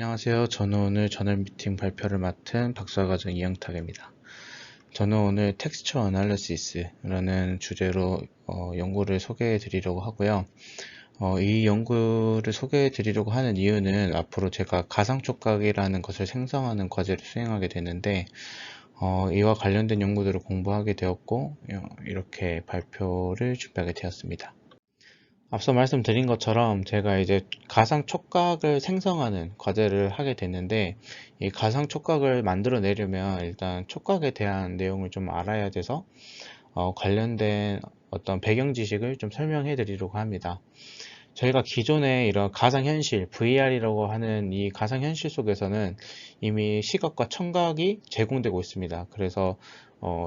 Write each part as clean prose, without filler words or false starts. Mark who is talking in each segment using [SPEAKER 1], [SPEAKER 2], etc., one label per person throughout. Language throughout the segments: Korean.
[SPEAKER 1] 안녕하세요. 저는 오늘 저널 미팅 발표를 맡은 박사과정 이영탁입니다. 저는 오늘 텍스처 어널리시스라는 주제로 연구를 소개해 드리려고 하고요. 이 연구를 소개해 드리려고 하는 이유는 앞으로 제가 가상촉각이라는 것을 생성하는 과제를 수행하게 되는데 이와 관련된 연구들을 공부하게 되었고 이렇게 발표를 준비하게 되었습니다. 앞서 말씀드린 것처럼 제가 이제 가상 촉각을 생성하는 과제를 하게 됐는데, 이 가상 촉각을 만들어내려면 일단 촉각에 대한 내용을 좀 알아야 돼서 관련된 어떤 배경 지식을 좀 설명해 드리려고 합니다. 저희가 기존에 이런 가상현실, VR이라고 하는 이 가상현실 속에서는 이미 시각과 청각이 제공되고 있습니다. 그래서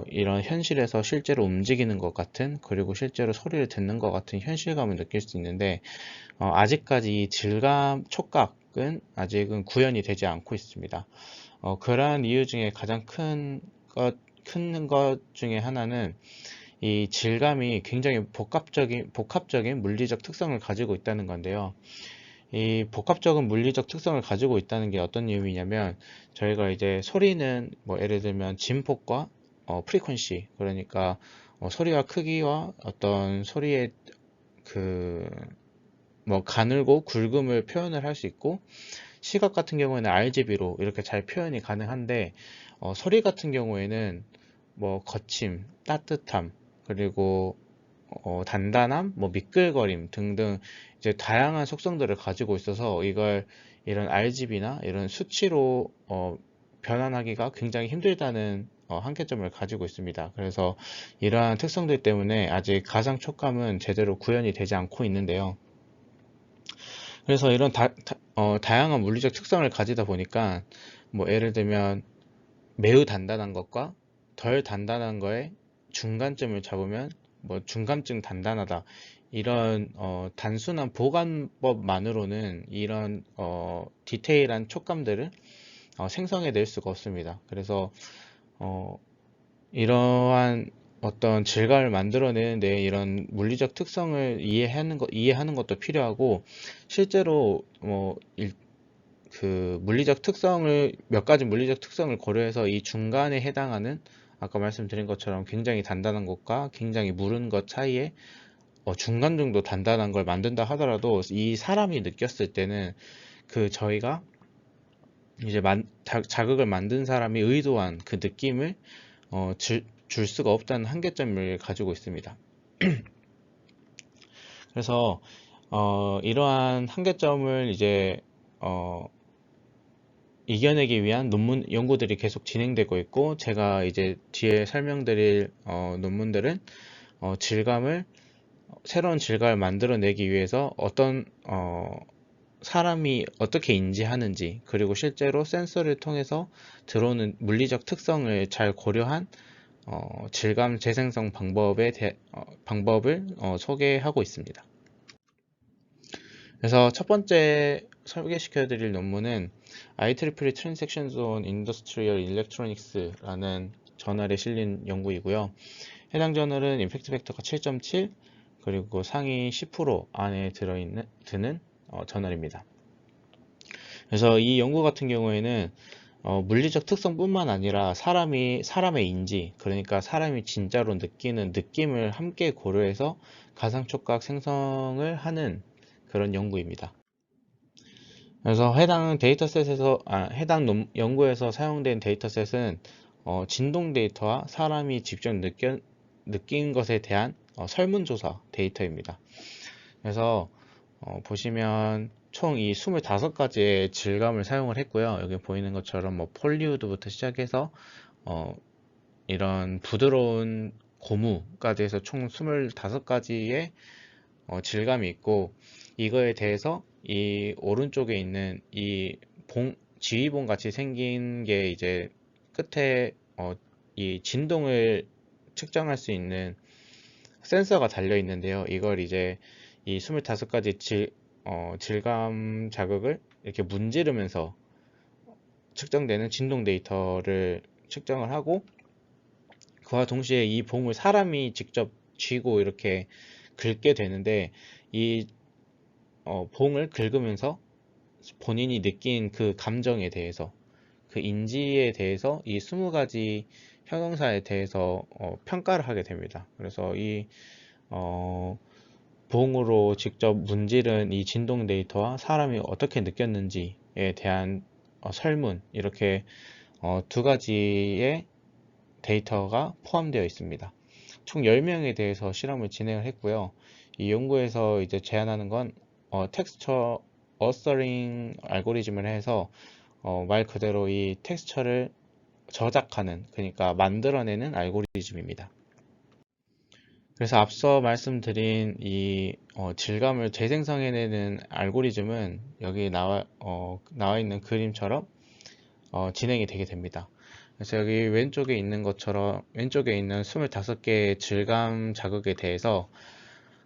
[SPEAKER 1] 이런 현실에서 실제로 움직이는 것 같은, 그리고 실제로 소리를 듣는 것 같은 현실감을 느낄 수 있는데, 아직까지 이 질감, 촉각은 아직은 구현이 되지 않고 있습니다. 그러한 이유 중에 가장 큰 것 중에 하나는 이 질감이 굉장히 복합적인 물리적 특성을 가지고 있다는 건데요. 이 복합적인 물리적 특성을 가지고 있다는 게 어떤 의미냐면, 저희가 이제 소리는 뭐 예를 들면 진폭과 프리퀀시, 그러니까 소리와 크기와 어떤 소리의 그 뭐 가늘고 굵음을 표현을 할 수 있고, 시각 같은 경우에는 RGB로 이렇게 잘 표현이 가능한데, 소리 같은 경우에는 뭐 거침, 따뜻함, 그리고 단단함, 뭐 미끌거림 등등 이제 다양한 속성들을 가지고 있어서 이걸 이런 RGB나 이런 수치로 변환하기가 굉장히 힘들다는 한계점을 가지고 있습니다. 그래서 이러한 특성들 때문에 아직 가상 촉감은 제대로 구현이 되지 않고 있는데요. 그래서 이런 다양한 물리적 특성을 가지다 보니까 뭐 예를 들면 매우 단단한 것과 덜 단단한 거의 중간점을 잡으면 뭐 중간쯤 단단하다, 이런 단순한 보관법만으로는 이런 디테일한 촉감들을 생성해낼 수가 없습니다. 그래서 어, 이러한 어떤 질감을 만들어내는데 이런 물리적 특성을 이해하는 것도 필요하고, 실제로 그 몇 가지 물리적 특성을 고려해서 이 중간에 해당하는, 아까 말씀드린 것처럼 굉장히 단단한 것과 굉장히 무른 것 사이에 중간 정도 단단한 걸 만든다 하더라도, 이 사람이 느꼈을 때는 저희가 이제 자극을 만든 사람이 의도한 그 느낌을 줄 수가 없다는 한계점을 가지고 있습니다. 그래서 이러한 한계점을 이제 어, 이겨내기 위한 연구들이 계속 진행되고 있고, 제가 이제 뒤에 설명드릴 논문들은 새로운 질감을 만들어내기 위해서 사람이 어떻게 인지하는지, 그리고 실제로 센서를 통해서 들어오는 물리적 특성을 잘 고려한 질감 재생성 방법을 소개하고 있습니다. 그래서 첫 번째 소개시켜 드릴 논문은 IEEE Transactions on Industrial Electronics라는 저널에 실린 연구이고요. 해당 저널은 임팩트 팩터가 7.7, 그리고 상위 10% 안에 드는 저널입니다. 그래서 이 연구 같은 경우에는 물리적 특성뿐만 아니라 사람의 인지, 그러니까 사람이 진짜로 느끼는 느낌을 함께 고려해서 가상촉각 생성을 하는 그런 연구입니다. 그래서 해당 연구에서 사용된 데이터셋은 진동 데이터와 사람이 직접 느낀 것에 대한 설문조사 데이터입니다. 그래서 보시면 총 이 25가지의 질감을 사용을 했고요. 여기 보이는 것처럼 뭐 폴리우드부터 시작해서 이런 부드러운 고무까지 해서 총 25가지의 질감이 있고, 이거에 대해서 이 오른쪽에 있는 이 지휘봉 같이 생긴 게 이제 끝에 이 진동을 측정할 수 있는 센서가 달려 있는데요. 이걸 이제 이 25가지 질감 자극을 이렇게 문지르면서 측정되는 진동 데이터를 측정을 하고, 그와 동시에 이 봉을 사람이 직접 쥐고 이렇게 긁게 되는데, 이 봉을 긁으면서 본인이 느낀 그 감정에 대해서, 그 인지에 대해서 이 20가지 형용사에 대해서 평가를 하게 됩니다. 그래서 이 봉으로 직접 문지른 이 진동 데이터와 사람이 어떻게 느꼈는지에 대한 설문, 이렇게 두 가지의 데이터가 포함되어 있습니다. 총 10명에 대해서 실험을 진행을 했고요. 이 연구에서 이제 제안하는 건 텍스처 어서링 알고리즘을 해서 말 그대로 이 텍스처를 저작하는, 그러니까 만들어내는 알고리즘입니다. 그래서 앞서 말씀드린 이 질감을 재생성해내는 알고리즘은 여기 나와 있는 그림처럼 진행이 되게 됩니다. 그래서 여기 왼쪽에 있는 것처럼, 왼쪽에 있는 25개의 질감 자극에 대해서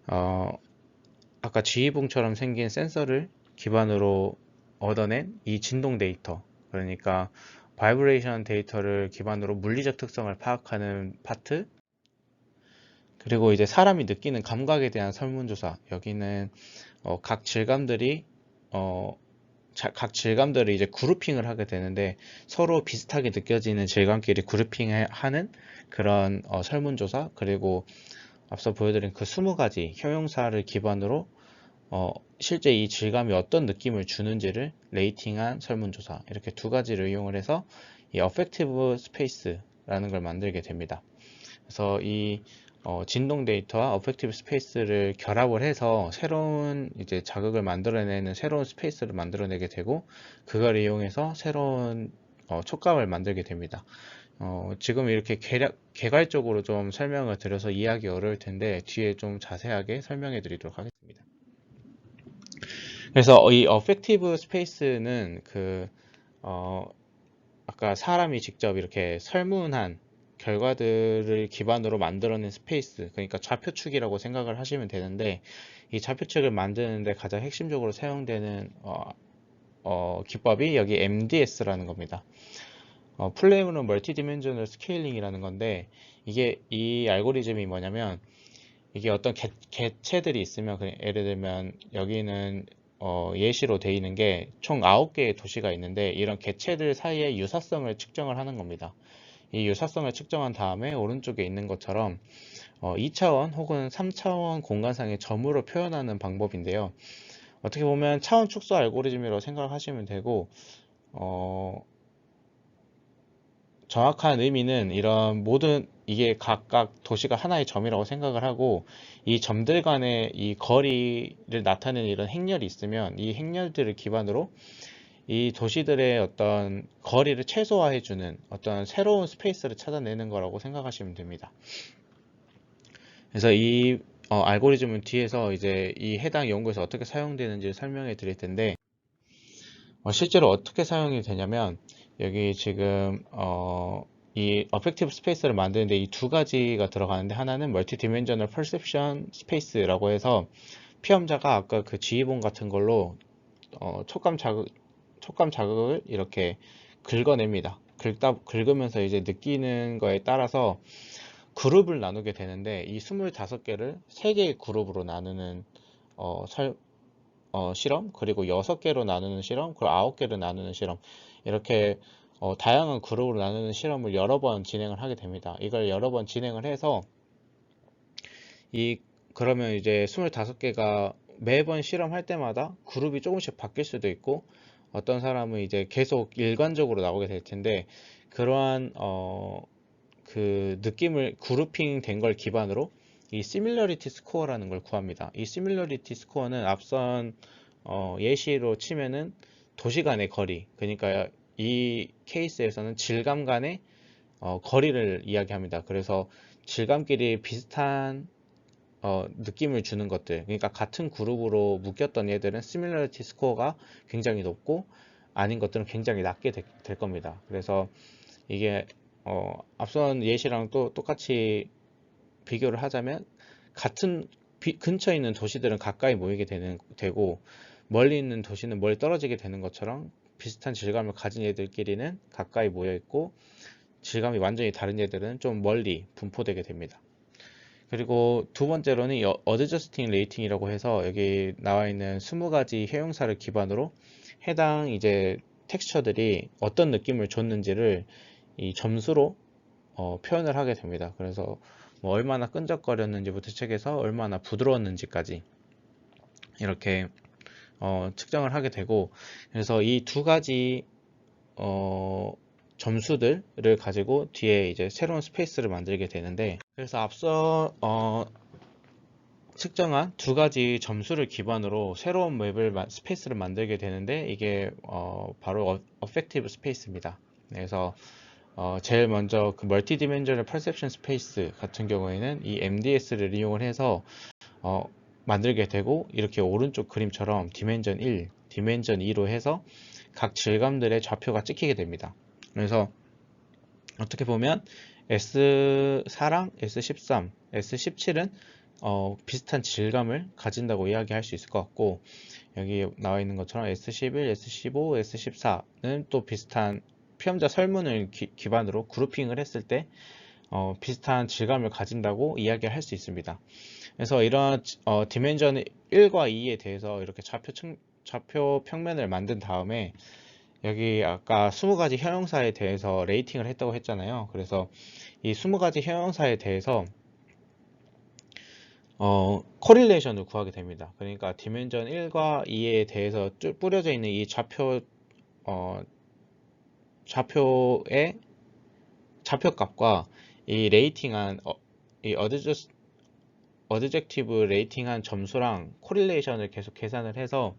[SPEAKER 1] 아까 지휘봉처럼 생긴 센서를 기반으로 얻어낸 이 진동 데이터, 그러니까 바이브레이션 데이터를 기반으로 물리적 특성을 파악하는 파트, 그리고 이제 사람이 느끼는 감각에 대한 설문조사, 여기는 각 질감들이 각 질감들을 이제 그룹핑을 하게 되는데 서로 비슷하게 느껴지는 질감끼리 그룹핑하는 그런 설문조사, 그리고 앞서 보여드린 그 20가지 형용사를 기반으로 실제 이 질감이 어떤 느낌을 주는지를 레이팅한 설문조사, 이렇게 두 가지를 이용을 해서 이 어펙티브 스페이스라는 걸 만들게 됩니다. 그래서 이 진동 데이터와 어펙티브 스페이스를 결합을 해서 새로운 이제 자극을 만들어내는 새로운 스페이스를 만들어내게 되고, 그걸 이용해서 새로운 촉감을 만들게 됩니다. 지금 이렇게 개괄적으로 좀 설명을 드려서 이해하기 어려울 텐데 뒤에 좀 자세하게 설명해 드리도록 하겠습니다. 그래서 이 어펙티브 스페이스는 아까 사람이 직접 이렇게 설문한 결과들을 기반으로 만들어낸 스페이스, 그러니까 좌표축이라고 생각을 하시면 되는데, 이 좌표축을 만드는데 가장 핵심적으로 사용되는 기법이 여기 MDS라는 겁니다. 플레이브로 멀티디멘셔널 스케일링이라는 건데, 이게 이 알고리즘이 뭐냐면, 이게 어떤 개체들이 있으면, 예를 들면 여기는 예시로 되어 있는 게 총 9개의 도시가 있는데, 이런 개체들 사이의 유사성을 측정을 하는 겁니다. 이 유사성을 측정한 다음에 오른쪽에 있는 것처럼 2차원 혹은 3차원 공간상의 점으로 표현하는 방법인데요. 어떻게 보면 차원 축소 알고리즘이라고 생각하시면 되고, 정확한 의미는 이런 모든, 이게 각각 도시가 하나의 점이라고 생각을 하고, 이 점들 간의 이 거리를 나타내는 이런 행렬이 있으면 이 행렬들을 기반으로 이 도시들의 어떤 거리를 최소화해주는 어떤 새로운 스페이스를 찾아내는 거라고 생각하시면 됩니다. 그래서 이 알고리즘은 뒤에서 이제 이 해당 연구에서 어떻게 사용되는지 설명해 드릴 텐데, 실제로 어떻게 사용이 되냐면, 여기 지금 이 어펙티브 스페이스를 만드는데 이 두 가지가 들어가는데, 하나는 멀티 디멘셔널 퍼셉션 스페이스라고 해서 피험자가 아까 그 지휘봉 같은 걸로 촉감 자극을 이렇게 긁어냅니다. 긁으면서 이제 느끼는 거에 따라서 그룹을 나누게 되는데, 이 25개를 3개의 그룹으로 나누는 실험, 그리고 6개로 나누는 실험, 그리고 9개로 나누는 실험, 이렇게 다양한 그룹으로 나누는 실험을 여러 번 진행을 하게 됩니다. 이걸 여러 번 진행을 해서 그러면 이제 25개가 매번 실험할 때마다 그룹이 조금씩 바뀔 수도 있고, 어떤 사람은 이제 계속 일관적으로 나오게 될 텐데, 그러한 그 느낌을 그룹핑 된 걸 기반으로 이 시밀러리티 스코어라는 걸 구합니다. 이 시밀러리티 스코어는 앞선 예시로 치면은 도시 간의 거리, 그러니까 이 케이스에서는 질감 간의 거리를 이야기합니다. 그래서 질감끼리 비슷한 느낌을 주는 것들, 그러니까 같은 그룹으로 묶였던 얘들은 시밀러리티 스코어가 굉장히 높고, 아닌 것들은 굉장히 낮게 될 겁니다. 그래서 이게 앞선 예시랑 또 똑같이 비교를 하자면, 같은 근처에 있는 도시들은 가까이 모이게 되고, 멀리 있는 도시는 멀리 떨어지게 되는 것처럼 비슷한 질감을 가진 얘들끼리는 가까이 모여 있고, 질감이 완전히 다른 얘들은 좀 멀리 분포되게 됩니다. 그리고 두 번째로는 어드저스팅 레이팅이라고 해서 여기 나와 있는 20가지 형용사를 기반으로 해당 이제 텍스처들이 어떤 느낌을 줬는지를 이 점수로 표현을 하게 됩니다. 그래서 뭐 얼마나 끈적거렸는지부터 시작해서 얼마나 부드러웠는지까지 이렇게 측정을 하게 되고, 그래서 이 두 가지 점수들을 가지고 뒤에 이제 새로운 스페이스를 만들게 되는데, 그래서 앞서 측정한 두 가지 점수를 기반으로 새로운 스페이스를 만들게 되는데, 이게 바로 어펙티브 스페이스입니다. 그래서 제일 먼저 그 멀티 디멘저널 퍼셉션 스페이스 같은 경우에는 이 MDS를 이용을 해서 만들게 되고, 이렇게 오른쪽 그림처럼 디멘전 1, 디멘전 2로 해서 각 질감들의 좌표가 찍히게 됩니다. 그래서 어떻게 보면 S4랑 S13, S17은 비슷한 질감을 가진다고 이야기할 수 있을 것 같고, 여기 나와 있는 것처럼 S11, S15, S14는 또 비슷한 피험자 설문을 기반으로 그룹핑을 했을 때 비슷한 질감을 가진다고 이야기할 수 있습니다. 그래서 이런 디멘전 1과 2에 대해서 이렇게 좌표 평면을 만든 다음에, 여기 아까 20가지 형용사에 대해서 레이팅을 했다고 했잖아요. 그래서 이 20가지 형용사에 대해서 코릴레이션을 구하게 됩니다. 그러니까 디멘전 1과 2에 대해서 뿌려져 있는 이 좌표의 좌표값과 이 레이팅한 이 어드젝티브 레이팅한 점수랑 코릴레이션을 계속 계산을 해서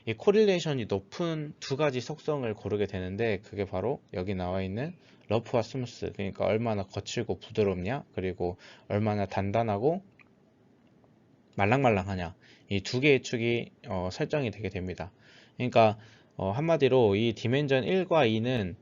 [SPEAKER 1] 이 코릴레이션이 높은 두 가지 속성을 고르게 되는데, 그게 바로 여기 나와 있는 러프와 스무스, 그러니까 얼마나 거칠고 부드럽냐, 그리고 얼마나 단단하고 말랑말랑하냐, 이 두 개의 축이 설정이 되게 됩니다. 그러니까 한마디로 이 디멘전 1과 2는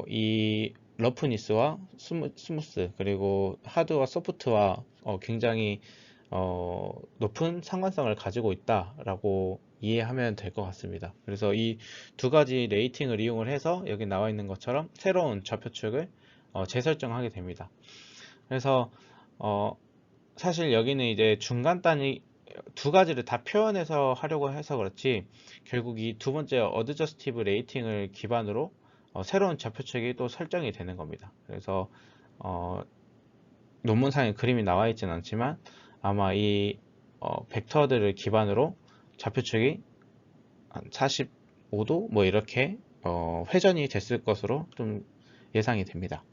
[SPEAKER 1] 이 러프니스와 스무스, 그리고 하드와 소프트와 굉장히 높은 상관성을 가지고 있다라고 이해하면 될 것 같습니다. 그래서 이 두 가지 레이팅을 이용을 해서 여기 나와 있는 것처럼 새로운 좌표축을 재설정하게 됩니다. 그래서 사실 여기는 이제 중간 단위 두 가지를 다 표현해서 하려고 해서 그렇지, 결국 이 두 번째 어드저스티브 레이팅을 기반으로 새로운 좌표축이 또 설정이 되는 겁니다. 그래서 논문상에 그림이 나와 있지는 않지만 아마 이 벡터들을 기반으로 좌표축이 한 45도 뭐 이렇게 회전이 됐을 것으로 좀 예상이 됩니다.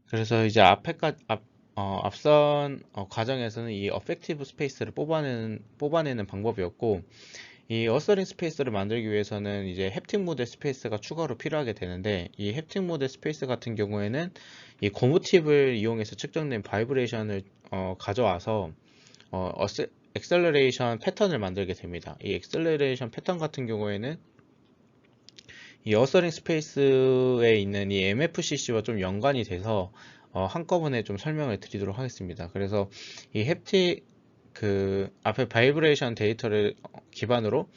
[SPEAKER 1] 그래서 이제 앞선 과정에서는 이 어펙티브 스페이스를 뽑아내는 방법이었고, 이 어서링 스페이스를 만들기 위해서는 이제 햅틱 모델 스페이스가 추가로 필요하게 되는데, 이 햅틱 모델 스페이스 같은 경우에는 이 고무팁을 이용해서 측정된 바이브레이션을 가져와서 엑셀러레이션 패턴을 만들게 됩니다. 이 엑셀러레이션 패턴 같은 경우에는 이 어서링 스페이스에 있는 이 MFCC와 좀 연관이 돼서 한꺼번에 좀 설명을 드리도록 하겠습니다. 그래서 이 햅틱 앞에 바이브레이션 데이터를 기반으로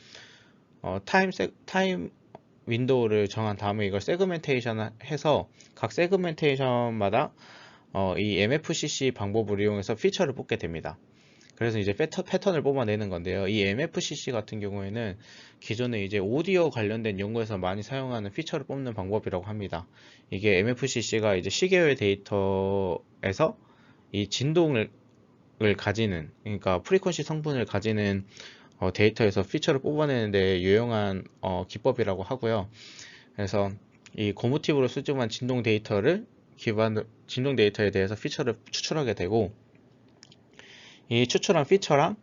[SPEAKER 1] 타임 윈도우를 정한 다음에 이걸 세그멘테이션 해서 각 세그멘테이션마다 이 MFCC 방법을 이용해서 피처를 뽑게 됩니다. 그래서 이제 패턴을 뽑아내는 건데요. 이 MFCC 같은 경우에는 기존에 이제 오디오 관련된 연구에서 많이 사용하는 피처를 뽑는 방법이라고 합니다. 이게 MFCC가 이제 시계열 데이터에서 이 진동을 가지는, 그러니까 프리퀀시 성분을 가지는 데이터에서 피처를 뽑아내는데 유용한 기법이라고 하고요. 그래서 이 고무팁으로 수집한 진동 데이터에 대해서 피처를 추출하게 되고, 이 추출한 피처랑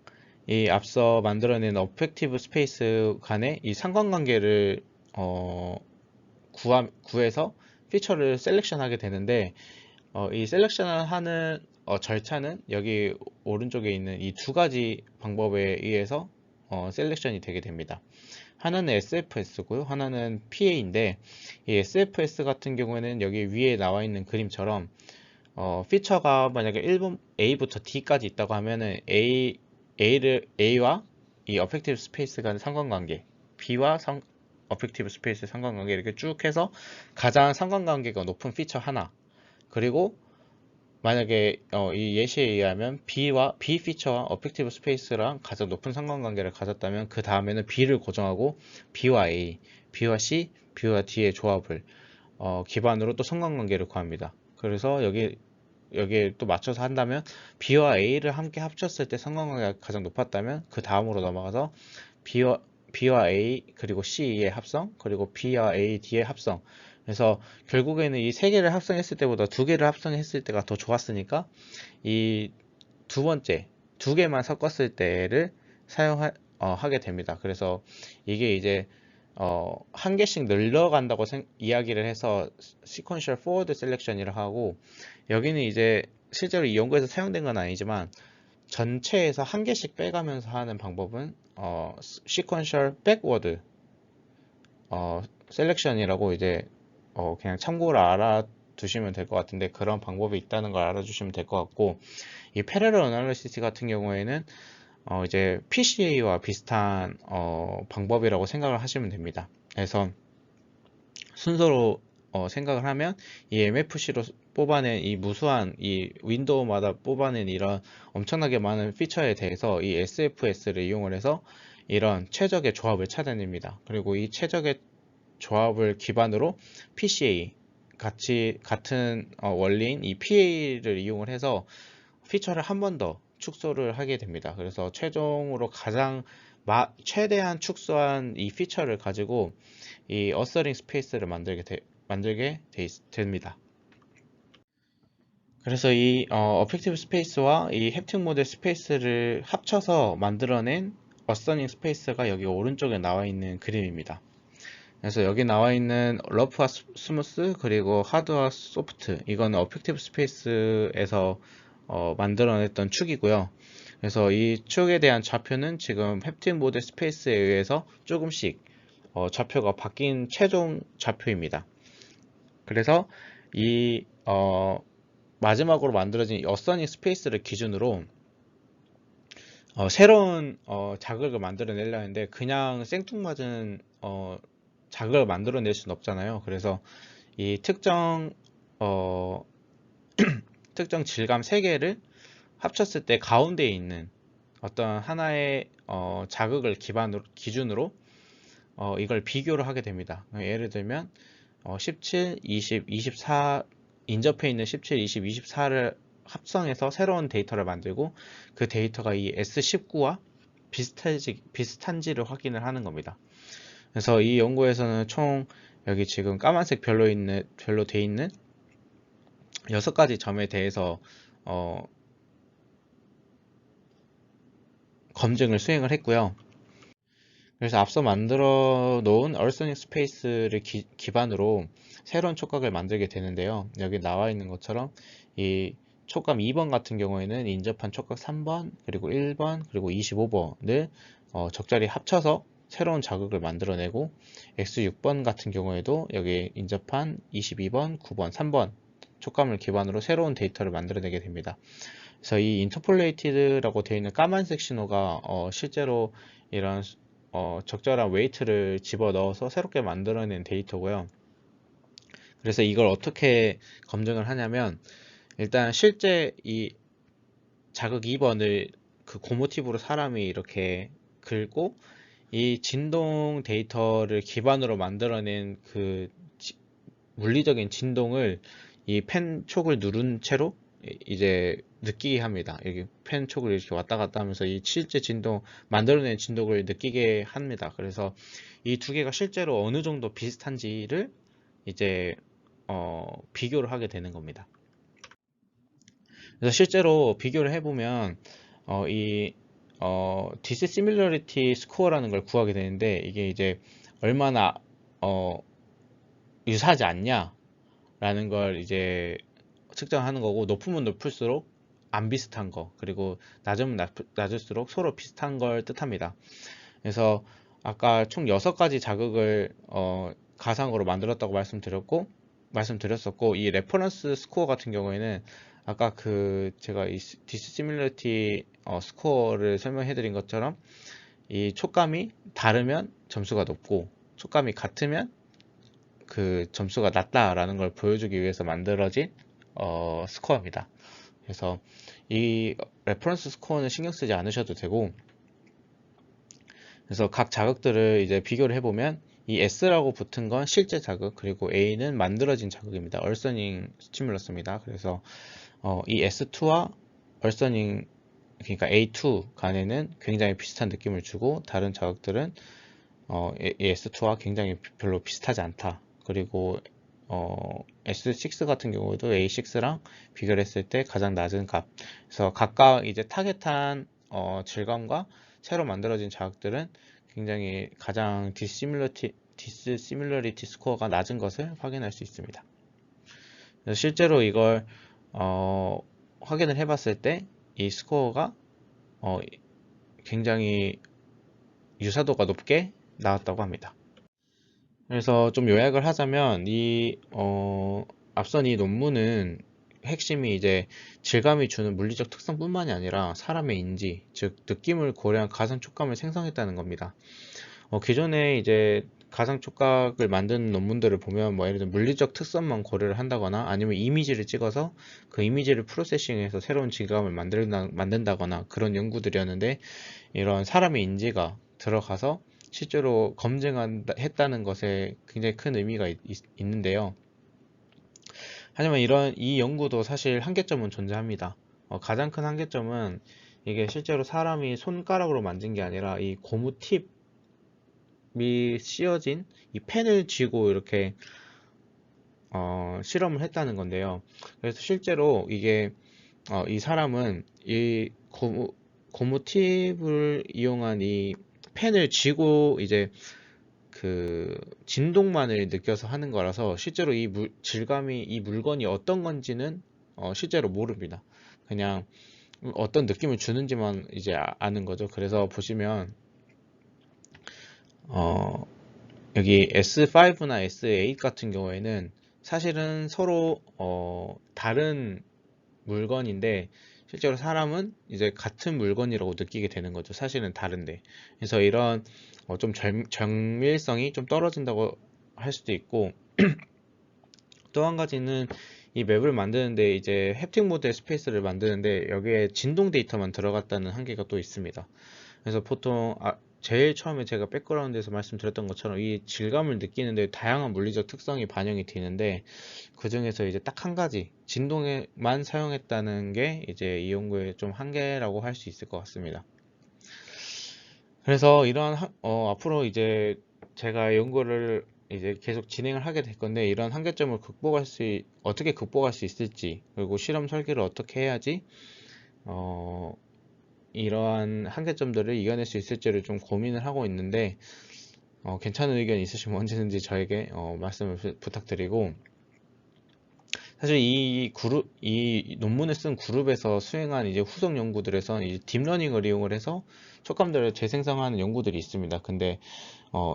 [SPEAKER 1] 이 앞서 만들어낸 어펙티브 스페이스 간의 이 상관관계를 구해서 피처를 셀렉션하게 되는데, 이 셀렉션을 하는 절차는 여기 오른쪽에 있는 이 두 가지 방법에 의해서 셀렉션이 되게 됩니다. 하나는 SFS고요, 하나는 PA인데, 이 SFS 같은 경우에는 여기 위에 나와 있는 그림처럼 피처가 만약에 1번 A부터 D까지 있다고 하면은 A와 이 어펙티브 스페이스 간의 상관관계, B와 어펙티브 스페이스 상관관계 이렇게 쭉 해서 가장 상관관계가 높은 피처 하나, 그리고 만약에 이 예시에 의하면 B 피처와 어펙티브 스페이스랑 가장 높은 상관관계를 가졌다면 그 다음에는 B를 고정하고 B와 A, B와 C, B와 D의 조합을 기반으로 또 상관관계를 구합니다. 그래서 여기에 또 맞춰서 한다면 B와 A를 함께 합쳤을 때 상관관계가 가장 높았다면 그 다음으로 넘어가서 B와 A 그리고 C의 합성 그리고 B와 A, D의 합성. 그래서 결국에는 이 세 개를 합성했을 때보다 두 개를 합성했을 때가 더 좋았으니까 이 두 번째 두 개만 섞었을 때를 하게 됩니다. 그래서 이게 이제 한 개씩 늘려간다고 이야기를 해서 sequential forward selection이라고 하고, 여기는 이제 실제로 이 연구에서 사용된 건 아니지만 전체에서 한 개씩 빼가면서 하는 방법은 sequential backward selection이라고 이제 그냥 참고로 알아두시면 될 것 같은데, 그런 방법이 있다는 걸 알아주시면 될 것 같고, 이 parallel analysis 같은 경우에는 이제 PCA와 비슷한 방법이라고 생각을 하시면 됩니다. 그래서 순서로 생각을 하면 이 MFC로 뽑아낸 이 무수한 이 윈도우마다 뽑아낸 이런 엄청나게 많은 피처에 대해서 이 SFS를 이용을 해서 이런 최적의 조합을 찾아냅니다. 그리고 이 최적의 조합을 기반으로 PCA 같은 원리인 이 PA를 이용을 해서 피처를 한 번 더 축소를 하게 됩니다. 그래서 최종으로 최대한 축소한 이 피처를 가지고 이 어서링 스페이스를 만들게 됩니다. 그래서 이 어펙티브 스페이스와 이 햅틱 모델 스페이스를 합쳐서 만들어낸 어서닝 스페이스가 여기 오른쪽에 나와 있는 그림입니다. 그래서 여기 나와 있는 러프와 스무스 그리고 하드와 소프트, 이거는 어펙티브 스페이스에서 만들어냈던 축이고요. 그래서 이 축에 대한 좌표는 지금 햅틱 모델 스페이스에 의해서 조금씩 좌표가 바뀐 최종 좌표입니다. 그래서 이 마지막으로 만들어진 어서닝 스페이스를 기준으로 새로운 자극을 만들어내려 하는데, 그냥 생뚱맞은 자극을 만들어낼 수는 없잖아요. 그래서 이 특정 질감 3개를 합쳤을 때 가운데에 있는 어떤 하나의 자극을 기준으로 이걸 비교를 하게 됩니다. 예를 들면 17, 20, 24 인접해 있는 17, 20, 24를 합성해서 새로운 데이터를 만들고 그 데이터가 이 S19와 비슷한지를 확인을 하는 겁니다. 그래서 이 연구에서는 총 여기 지금 까만색 별로 돼 있는 6가지 점에 대해서 검증을 수행을 했고요. 그래서 앞서 만들어 놓은 얼서닝 스페이스를 기반으로 새로운 촉각을 만들게 되는데요. 여기 나와 있는 것처럼 이 촉감 2번 같은 경우에는 인접한 촉각 3번, 그리고 1번, 그리고 25번을 적절히 합쳐서 새로운 자극을 만들어내고, X6번 같은 경우에도 여기 인접한 22번, 9번, 3번 촉감을 기반으로 새로운 데이터를 만들어내게 됩니다. 그래서 이 인터폴레이티드라고 되어 있는 까만색 신호가 실제로 이런 적절한 웨이트를 집어넣어서 새롭게 만들어낸 데이터고요. 그래서 이걸 어떻게 검증을 하냐면, 일단 실제 이 자극 2번을 그 고모티브로 사람이 이렇게 긁고 이 진동 데이터를 기반으로 만들어낸 그 물리적인 진동을 이 펜 촉을 누른 채로 이제 느끼게 합니다. 여기 펜 촉을 이렇게 왔다 갔다 하면서 이 실제 만들어낸 진동을 느끼게 합니다. 그래서 이 두 개가 실제로 어느 정도 비슷한지를 이제 비교를 하게 되는 겁니다. 그래서 실제로 비교를 해보면 이 디스시밀러리티 스코어라는 걸 구하게 되는데, 이게 이제 얼마나 유사하지 않냐라는 걸 이제 측정하는 거고, 높으면 높을수록 안 비슷한 거, 그리고 낮으면 낮을수록 서로 비슷한 걸 뜻합니다. 그래서 아까 총 6가지 자극을 가상으로 만들었다고 말씀드렸었고, 이 레퍼런스 스코어 같은 경우에는 아까 제가 이 디스시밀러리티 스코어를 설명해 드린 것처럼 이 촉감이 다르면 점수가 높고 촉감이 같으면 그 점수가 낮다라는 걸 보여주기 위해서 만들어진 스코어입니다. 그래서 이 레퍼런스 스코어는 신경 쓰지 않으셔도 되고, 그래서 각 자극들을 이제 비교를 해보면 이 S라고 붙은 건 실제 자극, 그리고 A는 만들어진 자극입니다. 얼서닝 스티뮬러스입니다. 그래서 이 S2와 얼서닝, 그러니까 A2 간에는 굉장히 비슷한 느낌을 주고, 다른 자극들은 이 S2와 굉장히 별로 비슷하지 않다. 그리고 S6 같은 경우도 A6랑 비교를 했을 때 가장 낮은 값. 그래서 각각 이제 타겟한 질감과 새로 만들어진 자극들은 굉장히 가장 디스시뮬러리티 스코어가 낮은 것을 확인할 수 있습니다. 그래서 실제로 이걸 확인을 해봤을 때 이 스코어가 굉장히 유사도가 높게 나왔다고 합니다. 그래서 좀 요약을 하자면 앞선 이 논문은 핵심이 이제 질감이 주는 물리적 특성뿐만이 아니라 사람의 인지, 즉 느낌을 고려한 가상 촉감을 생성했다는 겁니다. 기존에 이제 가상 촉각을 만드는 논문들을 보면 뭐 예를 들어 물리적 특성만 고려를 한다거나 아니면 이미지를 찍어서 그 이미지를 프로세싱해서 새로운 질감을 만든다거나 그런 연구들이었는데, 이런 사람의 인지가 들어가서 실제로 검증했다는 것에 굉장히 큰 의미가 있는데요. 하지만 이 연구도 사실 한계점은 존재합니다. 가장 큰 한계점은 이게 실제로 사람이 손가락으로 만든 게 아니라 이 고무 팁이 씌어진 이 펜을 쥐고 이렇게 실험을 했다는 건데요. 그래서 실제로 이게 이 사람은 이 고무 팁을 이용한 이 펜을 쥐고 이제 그 진동만을 느껴서 하는 거라서 실제로 이 질감이, 이 물건이 어떤 건지는 실제로 모릅니다. 그냥 어떤 느낌을 주는지만 이제 아는 거죠. 그래서 보시면 여기 S5나 S8 같은 경우에는 사실은 서로 다른 물건인데 실제로 사람은 이제 같은 물건이라고 느끼게 되는 거죠. 사실은 다른데. 그래서 이런 좀 정밀성이 좀 떨어진다고 할 수도 있고, 또 한 가지는 이 맵을 만드는데 이제 햅틱 모델 스페이스를 만드는데 여기에 진동 데이터만 들어갔다는 한계가 또 있습니다. 그래서 보통 제일 처음에 제가 백그라운드에서 말씀드렸던 것처럼 이 질감을 느끼는데 다양한 물리적 특성이 반영이 되는데, 그 중에서 이제 딱 한 가지 진동에만 사용했다는 게 이제 이 연구의 좀 한계라고 할 수 있을 것 같습니다. 그래서 이러한 앞으로 이제 제가 연구를 이제 계속 진행을 하게 될 건데, 이런 한계점을 어떻게 극복할 수 있을지, 그리고 실험 설계를 어떻게 해야지 이러한 한계점들을 이겨낼 수 있을지를 좀 고민을 하고 있는데, 괜찮은 의견 있으시면 언제든지 저에게 말씀을 부탁드리고, 사실 이 논문을 쓴 그룹에서 수행한 이제 후속 연구들에서 이제 딥러닝을 이용을 해서 촉감들을 재생성하는 연구들이 있습니다. 근데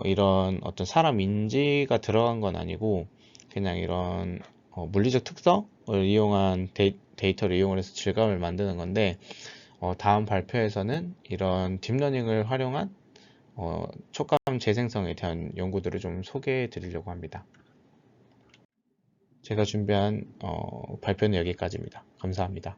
[SPEAKER 1] 이런 어떤 사람 인지가 들어간 건 아니고, 그냥 이런 물리적 특성을 이용한 데이터를 이용을 해서 질감을 만드는 건데, 다음 발표에서는 이런 딥러닝을 활용한 촉감 재생성에 대한 연구들을 좀 소개해 드리려고 합니다. 제가 준비한 발표는 여기까지입니다. 감사합니다.